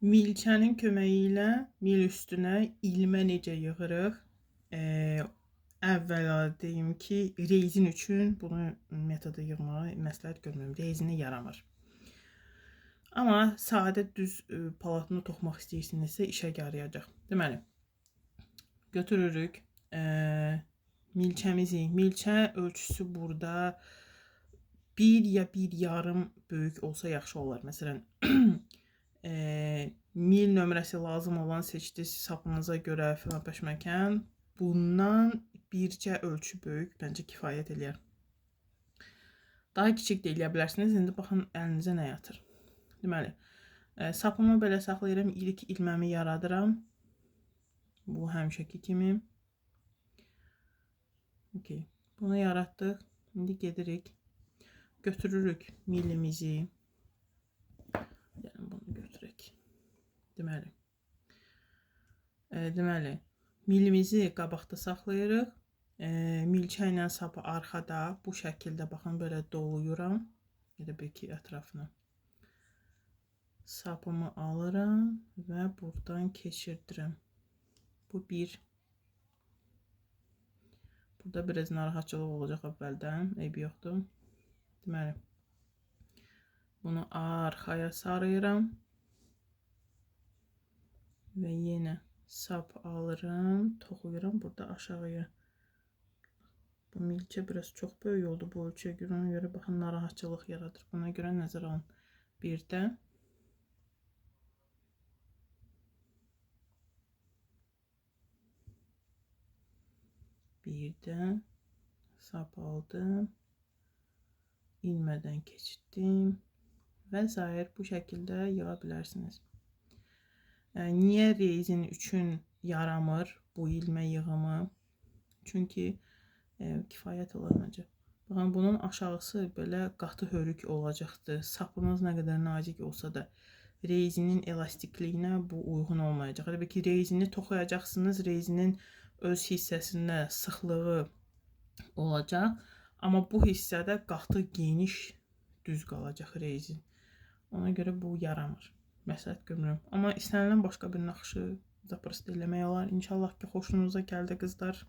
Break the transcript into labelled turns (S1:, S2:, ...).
S1: Milçənin köməyi ilə mil üstünə ilmə necə yığırıq? Əvvəla deyim ki, rezin üçün bunu metodu yığmağı məsləhət görmürəm. Rezinə yaramır. Amma sadə düz palatını toxumaq istəyirsinizsə işə yarayacaq. Deməli, götürürük milçəmizi. Milçə ölçüsü burada 1 ya 1,5 böyük olsa yaxşı olar. Məsələn, mil nömrəsi lazım olan seçdiniz sapınıza görə filan məkan. Bundan bircə ölçü böyük bəncə kifayət eləyər. Daha kiçik də eləyə bilərsiniz. İndi baxın əlinizə nə yatır. Deməli, sapımı belə saxlayıram. İlk ilməmi yaradıram. Bu həmişəki kimi. Okay. Bunu yaratdıq. İndi gedirik. Götürürük milimizi. Yəni bunu götürək. Deməli, milimizi qabaqda saxlayırıq. Milçə ilə sapı arxada bu şəkildə baxın belə doluyuram. Elə bir ki ətrafını. Sapımı alıram və buradan keçirdirəm. Bu bir. Burada biraz narahatçılıq olacaq əvvəldən. Eybi yoxdur. Deməli, bunu arxaya sarıyıram. Və yenə sap alıram, toxuyuram burada aşağıya. Bu milçə biraz çox böyük oldu bu ölçüyə görə. Ona görə baxın narahatçılıq yaradır. Buna görə nəzərə alın. Birdən sap aldım. İlmədən keçirdim. Və sair bu şəkildə yığa bilərsiniz. Niyə rezin üçün yaramır bu ilmə yığımı? Çünki kifayət olar məncə. Baxın, bunun aşağısı belə qatı hörük olacaqdır. Sapınız nə qədər nazik olsa da rezinin elastikliyinə bu uyğun olmayacaq. Elə ki, rezini toxuyacaqsınız, rezinin öz hissəsində sıxlığı olacaq. Amma bu hissədə qatı geniş düz qalacaq rezin. Ona görə bu yaramır. Məsləhət görmürəm. Amma istənilən başqa bir naxışı zaprosto eləmək olar. İnşallah ki, xoşunuza gəldi qızlar.